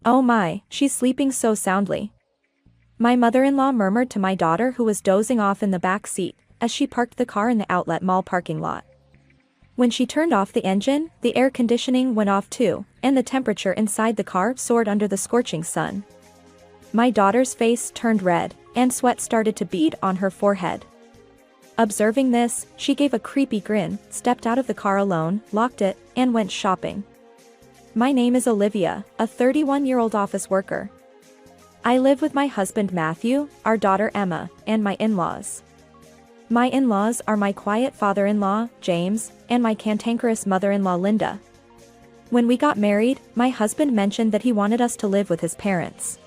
Oh my, she's sleeping so soundly. My mother-in-law murmured to my daughter who was dozing off in the back seat, as she parked the car in the outlet mall parking lot. When she turned off the engine, the air conditioning went off too, and the temperature inside the car soared under the scorching sun. My daughter's face turned red, and sweat started to bead on her forehead. Observing this, she gave a creepy grin, stepped out of the car alone, locked it, and went shopping. My name is Olivia, a 31-year-old office worker. I live with my husband Matthew, our daughter Emma, and my in-laws. My in-laws are my quiet father-in-law, James, and my cantankerous mother-in-law Linda. When we got married, my husband mentioned that he wanted us to live with his parents.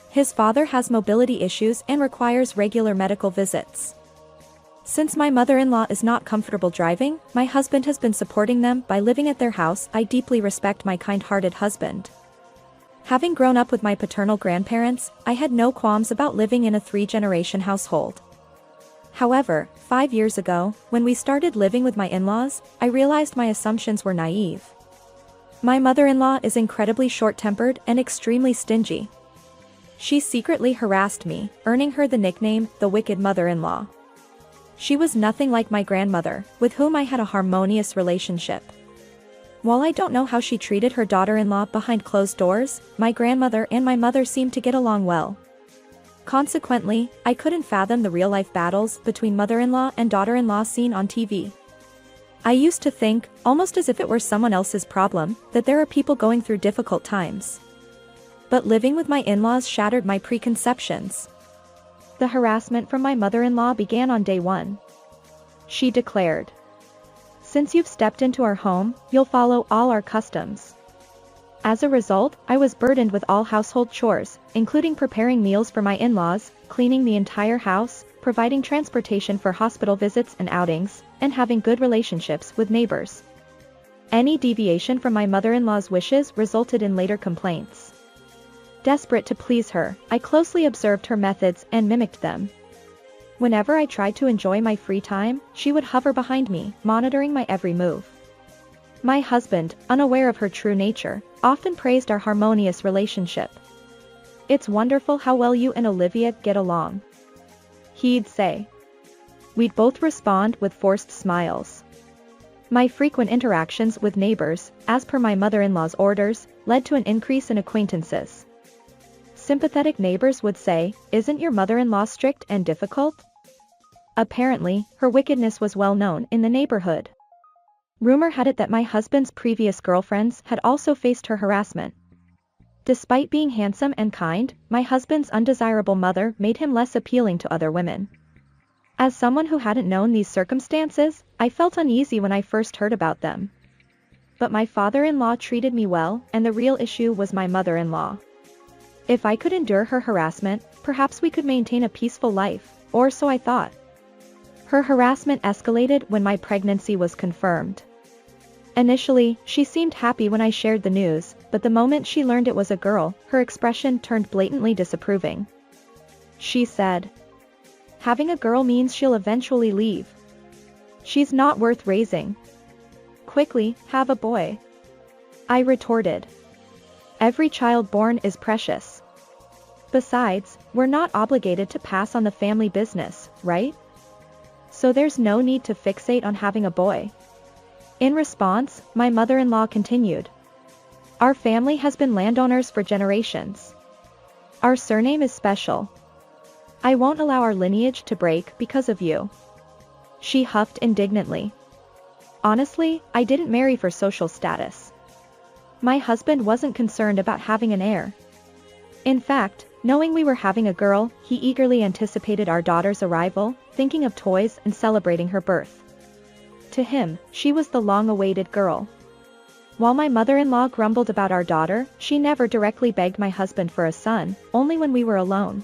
His father has mobility issues and requires regular medical visits. Since my mother-in-law is not comfortable driving, my husband has been supporting them by living at their house. I deeply respect my kind-hearted husband. Having grown up with my paternal grandparents, I had no qualms about living in a 3-generation household. However, 5 years ago, when we started living with my in-laws, I realized my assumptions were naive. My mother-in-law is incredibly short-tempered and extremely stingy. She secretly harassed me, earning her the nickname, the Wicked Mother-in-law. She was nothing like my grandmother, with whom I had a harmonious relationship. While I don't know how she treated her daughter-in-law behind closed doors, my grandmother and my mother seemed to get along well. Consequently, I couldn't fathom the real-life battles between mother-in-law and daughter-in-law seen on TV. I used to think, almost as if it were someone else's problem, that there are people going through difficult times. But living with my in-laws shattered my preconceptions. The harassment from my mother-in-law began on day 1. She declared, "Since you've stepped into our home, you'll follow all our customs." As a result, I was burdened with all household chores, including preparing meals for my in-laws, cleaning the entire house, providing transportation for hospital visits and outings, and having good relationships with neighbors. Any deviation from my mother-in-law's wishes resulted in later complaints. Desperate to please her, I closely observed her methods and mimicked them. Whenever I tried to enjoy my free time, she would hover behind me, monitoring my every move. My husband, unaware of her true nature, often praised our harmonious relationship. "It's wonderful how well you and Olivia get along," he'd say. We'd both respond with forced smiles. My frequent interactions with neighbors, as per my mother-in-law's orders, led to an increase in acquaintances. Sympathetic neighbors would say, "Isn't your mother-in-law strict and difficult?" Apparently, her wickedness was well known in the neighborhood. Rumor had it that my husband's previous girlfriends had also faced her harassment. Despite being handsome and kind, my husband's undesirable mother made him less appealing to other women. As someone who hadn't known these circumstances, I felt uneasy when I first heard about them. But my father-in-law treated me well, and the real issue was my mother-in-law. If I could endure her harassment, perhaps we could maintain a peaceful life, or so I thought. Her harassment escalated when my pregnancy was confirmed. Initially, she seemed happy when I shared the news, but the moment she learned it was a girl, her expression turned blatantly disapproving. She said, "Having a girl means she'll eventually leave. She's not worth raising. Quickly, have a boy." I retorted, "Every child born is precious. Besides, we're not obligated to pass on the family business, right? So there's no need to fixate on having a boy." In response, my mother-in-law continued, "Our family has been landowners for generations. Our surname is special. I won't allow our lineage to break because of you." She huffed indignantly. Honestly, I didn't marry for social status. My husband wasn't concerned about having an heir. In fact, knowing we were having a girl, he eagerly anticipated our daughter's arrival, thinking of toys and celebrating her birth. To him, she was the long-awaited girl. While my mother-in-law grumbled about our daughter, she never directly begged my husband for a son, only when we were alone.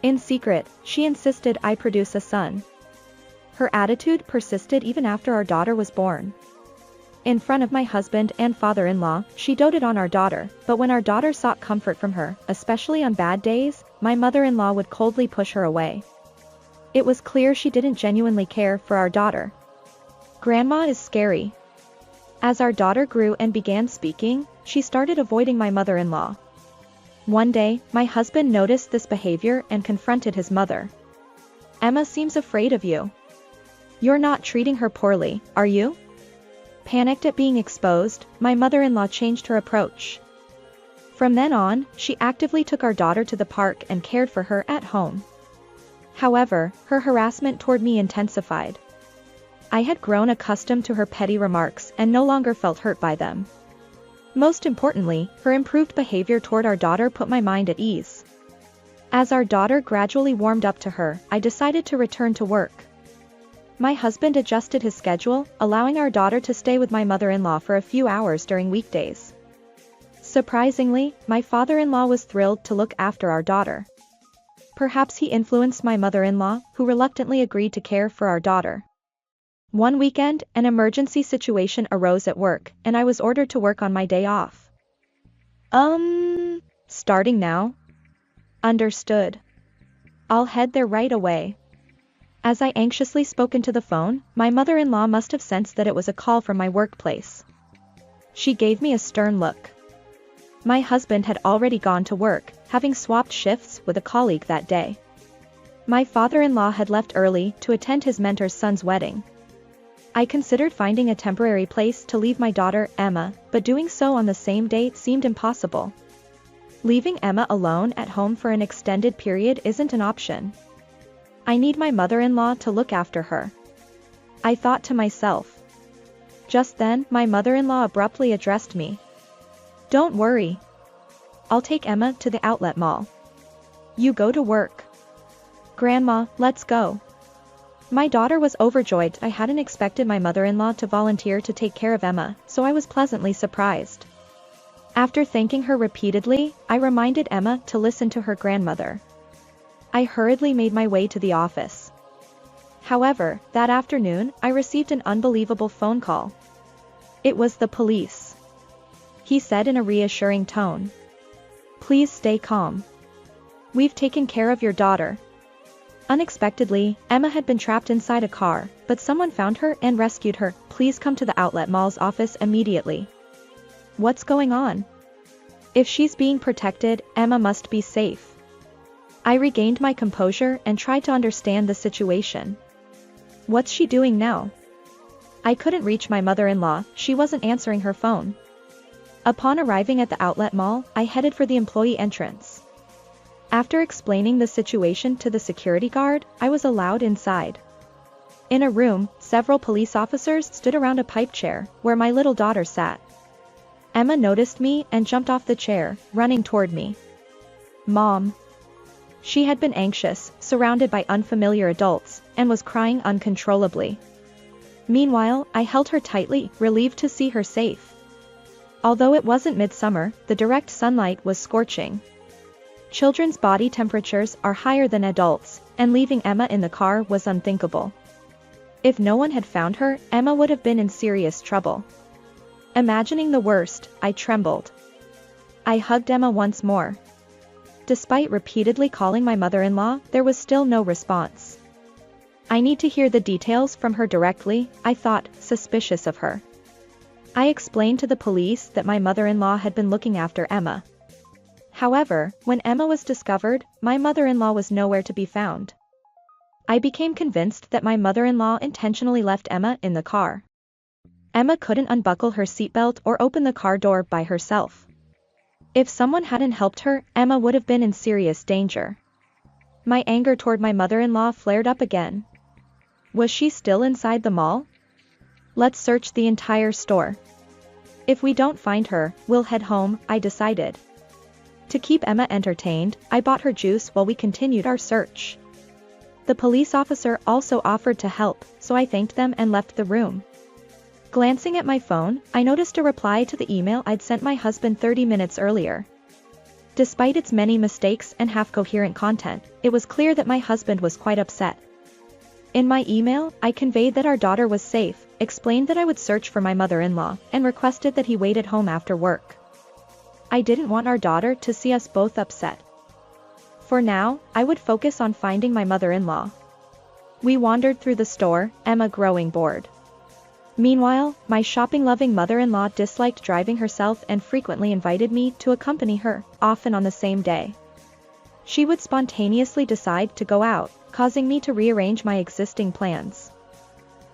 In secret, she insisted I produce a son. Her attitude persisted even after our daughter was born. In front of my husband and father-in-law, she doted on our daughter, but when our daughter sought comfort from her, especially on bad days, my mother-in-law would coldly push her away. It was clear she didn't genuinely care for our daughter. Grandma is scary. As our daughter grew and began speaking, she started avoiding my mother-in-law, One day, my husband noticed this behavior and confronted his mother. Emma seems afraid of you. You're not treating her poorly, are you? Panicked at being exposed, my mother-in-law changed her approach. From then on, she actively took our daughter to the park and cared for her at home. However, her harassment toward me intensified. I had grown accustomed to her petty remarks and no longer felt hurt by them. Most importantly, her improved behavior toward our daughter put my mind at ease. As our daughter gradually warmed up to her, I decided to return to work. My husband adjusted his schedule, allowing our daughter to stay with my mother-in-law for a few hours during weekdays. Surprisingly, my father-in-law was thrilled to look after our daughter. Perhaps he influenced my mother-in-law, who reluctantly agreed to care for our daughter. One weekend, an emergency situation arose at work, and I was ordered to work on my day off. Starting now? Understood. I'll head there right away. As I anxiously spoke into the phone, my mother-in-law must have sensed that it was a call from my workplace. She gave me a stern look. My husband had already gone to work, having swapped shifts with a colleague that day. My father-in-law had left early to attend his mentor's son's wedding. I considered finding a temporary place to leave my daughter, Emma, but doing so on the same day seemed impossible. Leaving Emma alone at home for an extended period isn't an option. I need my mother-in-law to look after her. I thought to myself. Just then, my mother-in-law abruptly addressed me. Don't worry. I'll take Emma to the outlet mall. You go to work. Grandma, let's go. My daughter was overjoyed. I hadn't expected my mother-in-law to volunteer to take care of Emma, so I was pleasantly surprised. After thanking her repeatedly, I reminded Emma to listen to her grandmother. I hurriedly made my way to the office. However, that afternoon, I received an unbelievable phone call. It was the police. He said in a reassuring tone. Please stay calm. We've taken care of your daughter. Unexpectedly, Emma had been trapped inside a car, but someone found her and rescued her. Please come to the outlet mall's office immediately. What's going on? If she's being protected, Emma must be safe. I regained my composure and tried to understand the situation. What's she doing now? I couldn't reach my mother-in-law, she wasn't answering her phone. Upon arriving at the outlet mall, I headed for the employee entrance. After explaining the situation to the security guard, I was allowed inside. In a room, several police officers stood around a pipe chair, where my little daughter sat. Emma noticed me and jumped off the chair, running toward me. Mom. She had been anxious, surrounded by unfamiliar adults, and was crying uncontrollably. Meanwhile, I held her tightly, relieved to see her safe. Although it wasn't midsummer, the direct sunlight was scorching. Children's body temperatures are higher than adults, and leaving Emma in the car was unthinkable. If no one had found her, Emma would have been in serious trouble. Imagining the worst, I trembled. I hugged Emma once more. Despite repeatedly calling my mother-in-law, there was still no response. I need to hear the details from her directly, I thought, suspicious of her. I explained to the police that my mother-in-law had been looking after Emma. However, when Emma was discovered, my mother-in-law was nowhere to be found. I became convinced that my mother-in-law intentionally left Emma in the car. Emma couldn't unbuckle her seatbelt or open the car door by herself. If someone hadn't helped her, Emma would have been in serious danger. My anger toward my mother-in-law flared up again. Was she still inside the mall? Let's search the entire store. If we don't find her, we'll head home, I decided. To keep Emma entertained, I bought her juice while we continued our search. The police officer also offered to help, so I thanked them and left the room. Glancing at my phone, I noticed a reply to the email I'd sent my husband 30 minutes earlier. Despite its many mistakes and half-coherent content, it was clear that my husband was quite upset. In my email, I conveyed that our daughter was safe, explained that I would search for my mother-in-law, and requested that he wait at home after work. I didn't want our daughter to see us both upset. For now, I would focus on finding my mother-in-law. We wandered through the store, Emma growing bored. Meanwhile, my shopping-loving mother-in-law disliked driving herself and frequently invited me to accompany her, often on the same day. She would spontaneously decide to go out, causing me to rearrange my existing plans.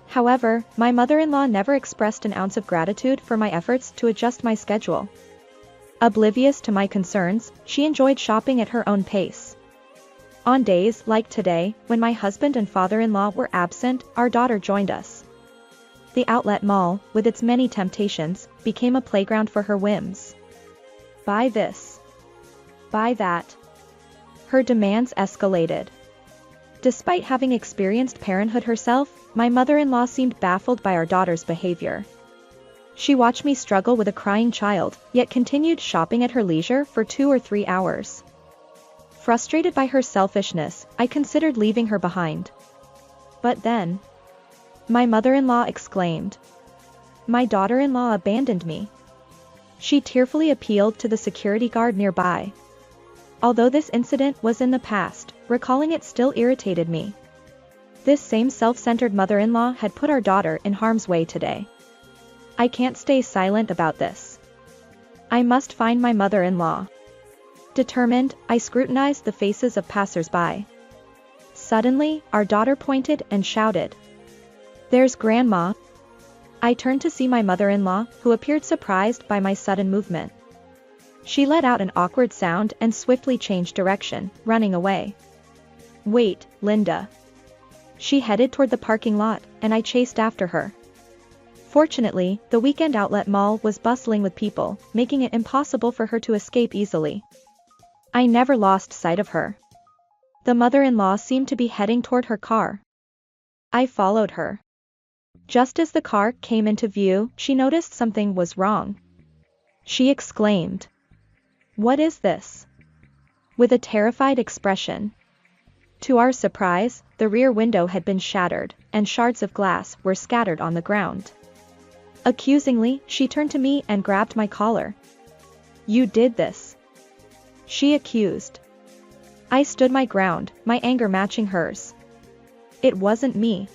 However, my mother-in-law never expressed an ounce of gratitude for my efforts to adjust my schedule. Oblivious to my concerns, she enjoyed shopping at her own pace. On days like today, when my husband and father-in-law were absent, our daughter joined us. The outlet mall, with its many temptations, became a playground for her whims. Buy this. Buy that. Her demands escalated. Despite having experienced parenthood herself, my mother-in-law seemed baffled by our daughter's behavior. She watched me struggle with a crying child, yet continued shopping at her leisure for 2 or 3 hours. Frustrated by her selfishness, I considered leaving her behind. But then, my mother-in-law exclaimed. My daughter-in-law abandoned me. She tearfully appealed to the security guard nearby. Although this incident was in the past, recalling it still irritated me. This same self-centered mother-in-law had put our daughter in harm's way today. I can't stay silent about this. I must find my mother-in-law. Determined, I scrutinized the faces of passers-by. Suddenly, our daughter pointed and shouted. There's Grandma. I turned to see my mother-in-law, who appeared surprised by my sudden movement. She let out an awkward sound and swiftly changed direction, running away. Wait, Linda. She headed toward the parking lot, and I chased after her. Fortunately, the weekend outlet mall was bustling with people, making it impossible for her to escape easily. I never lost sight of her. The mother-in-law seemed to be heading toward her car. I followed her. Just as the car came into view, she noticed something was wrong. She exclaimed. What is this? With a terrified expression. To our surprise, the rear window had been shattered, and shards of glass were scattered on the ground. Accusingly, she turned to me and grabbed my collar. You did this. She accused. I stood my ground, my anger matching hers. It wasn't me.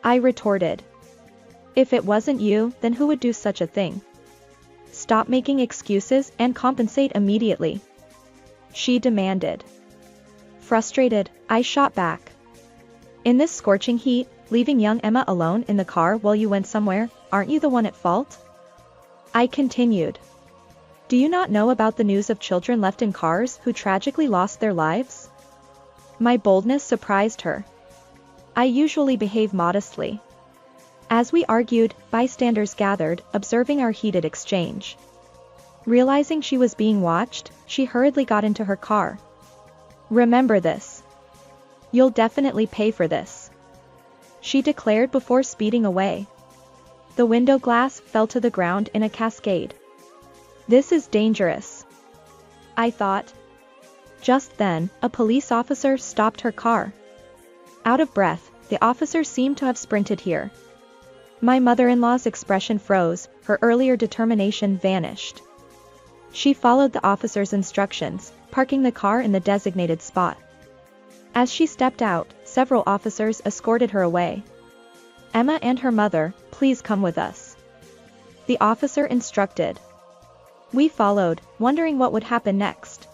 I retorted. If it wasn't you, then who would do such a thing? Stop making excuses and compensate immediately. She demanded. Frustrated, I shot back. In this scorching heat, leaving young Emma alone in the car while you went somewhere, aren't you the one at fault? I continued. Do you not know about the news of children left in cars who tragically lost their lives? My boldness surprised her. I usually behave modestly. As we argued, bystanders gathered, observing our heated exchange. Realizing she was being watched, she hurriedly got into her car. Remember this. You'll definitely pay for this. She declared before speeding away. The window glass fell to the ground in a cascade. This is dangerous, I thought. Just then, a police officer stopped her car. Out of breath, the officer seemed to have sprinted here. My mother-in-law's expression froze, her earlier determination vanished. She followed the officer's instructions, parking the car in the designated spot. As she stepped out, several officers escorted her away. Emma and her mother, please come with us. The officer instructed. We followed, wondering what would happen next.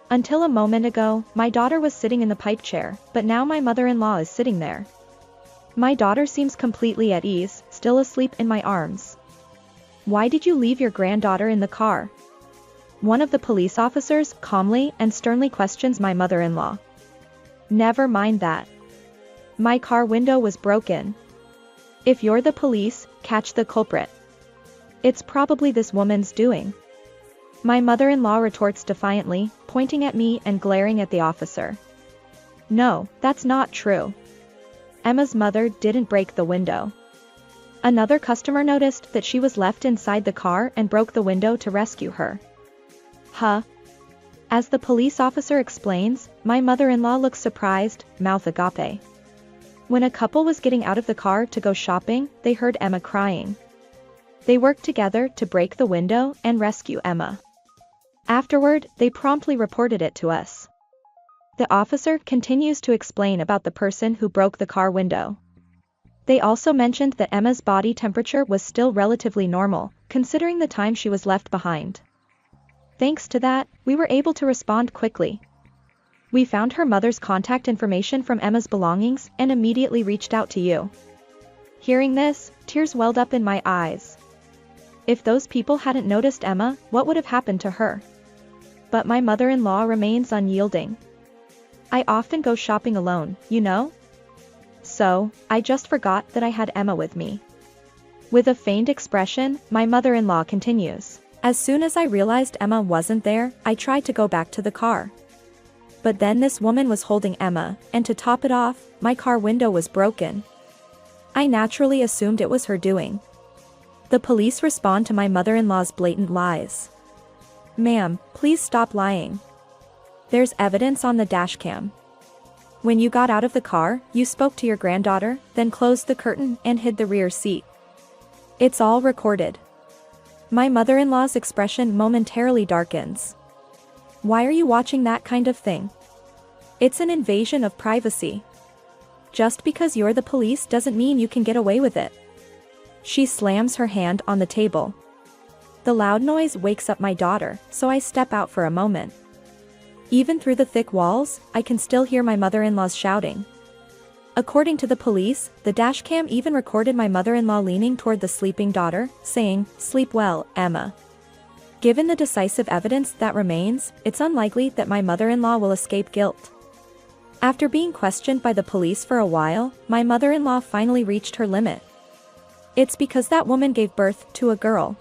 Until a moment ago, my daughter was sitting in the pipe chair, but now my mother-in-law is sitting there. My daughter seems completely at ease, still asleep in my arms. Why did you leave your granddaughter in the car? One of the police officers calmly and sternly questions my mother-in-law. Never mind that. My car window was broken. If you're the police, catch the culprit. It's probably this woman's doing. My mother-in-law retorts defiantly, pointing at me and glaring at the officer. No, that's not true. Emma's mother didn't break the window. Another customer noticed that she was left inside the car and broke the window to rescue her. Huh? As the police officer explains, my mother-in-law looks surprised, mouth agape. When a couple was getting out of the car to go shopping, they heard Emma crying. They worked together to break the window and rescue Emma. Afterward, they promptly reported it to us. The officer continues to explain about the person who broke the car window. They also mentioned that Emma's body temperature was still relatively normal, considering the time she was left behind. Thanks to that, we were able to respond quickly. We found her mother's contact information from Emma's belongings and immediately reached out to you. Hearing this, tears welled up in my eyes. If those people hadn't noticed Emma, what would have happened to her? But my mother-in-law remains unyielding. I often go shopping alone, you know? So, I just forgot that I had Emma with me. With a feigned expression, my mother-in-law continues. As soon as I realized Emma wasn't there, I tried to go back to the car. But then this woman was holding Emma, and to top it off, my car window was broken. I naturally assumed it was her doing. The police respond to my mother-in-law's blatant lies. Ma'am, please stop lying. There's evidence on the dashcam. When you got out of the car, you spoke to your granddaughter, then closed the curtain and hid the rear seat. It's all recorded. My mother-in-law's expression momentarily darkens. Why are you watching that kind of thing? It's an invasion of privacy. Just because you're the police doesn't mean you can get away with it. She slams her hand on the table. The loud noise wakes up my daughter, so I step out for a moment. Even through the thick walls, I can still hear my mother-in-law's shouting. According to the police, the dashcam even recorded my mother-in-law leaning toward the sleeping daughter, saying, "Sleep well, Emma." Given the decisive evidence that remains, it's unlikely that my mother-in-law will escape guilt. After being questioned by the police for a while, my mother-in-law finally reached her limit. It's because that woman gave birth to a girl.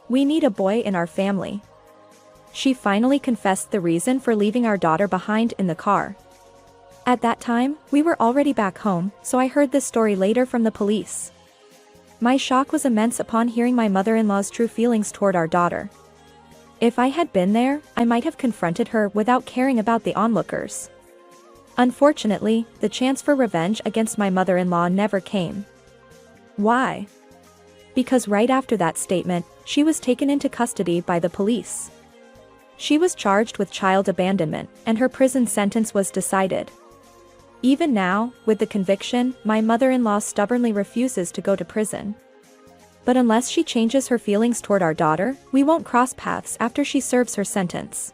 We need a boy in our family. She finally confessed the reason for leaving our daughter behind in the car. At that time, we were already back home, so I heard this story later from the police. My shock was immense upon hearing my mother-in-law's true feelings toward our daughter. If I had been there, I might have confronted her without caring about the onlookers. Unfortunately, the chance for revenge against my mother-in-law never came. Why? Because right after that statement, she was taken into custody by the police. She was charged with child abandonment, and her prison sentence was decided. Even now, with the conviction, my mother-in-law stubbornly refuses to go to prison. But unless she changes her feelings toward our daughter, we won't cross paths after she serves her sentence.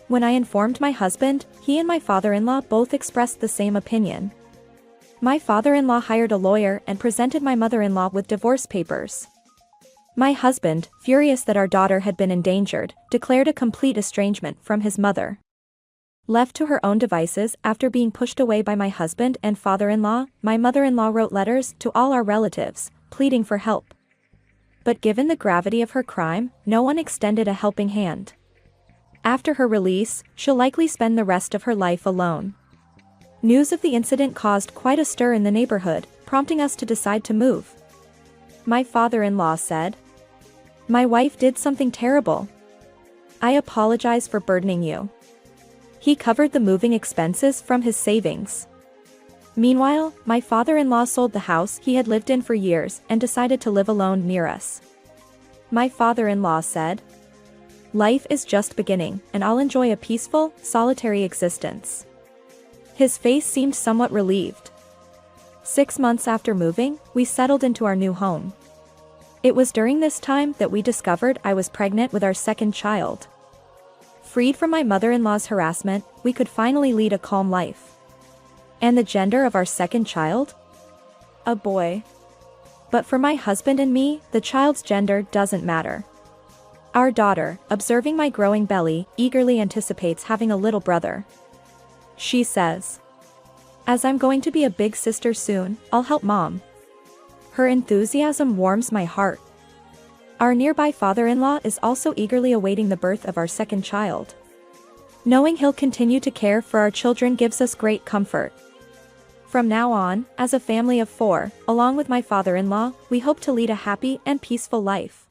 When I informed my husband, he and my father-in-law both expressed the same opinion. My father-in-law hired a lawyer and presented my mother-in-law with divorce papers. My husband, furious that our daughter had been endangered, declared a complete estrangement from his mother. Left to her own devices after being pushed away by my husband and father-in-law, my mother-in-law wrote letters to all our relatives, pleading for help. But given the gravity of her crime, no one extended a helping hand. After her release, she'll likely spend the rest of her life alone. News of the incident caused quite a stir in the neighborhood, prompting us to decide to move. My father-in-law said, "My wife did something terrible. I apologize for burdening you." He covered the moving expenses from his savings. Meanwhile, my father-in-law sold the house he had lived in for years and decided to live alone near us. My father-in-law said, "Life is just beginning, and I'll enjoy a peaceful, solitary existence." His face seemed somewhat relieved. 6 months after moving, we settled into our new home. It was during this time that we discovered I was pregnant with our second child. Freed from my mother-in-law's harassment, we could finally lead a calm life. And the gender of our second child? A boy. But for my husband and me, the child's gender doesn't matter. Our daughter, observing my growing belly, eagerly anticipates having a little brother. She says, "As I'm going to be a big sister soon, I'll help Mom." Her enthusiasm warms my heart. Our nearby father-in-law is also eagerly awaiting the birth of our second child. Knowing he'll continue to care for our children gives us great comfort. From now on, as a family of 4, along with my father-in-law, we hope to lead a happy and peaceful life.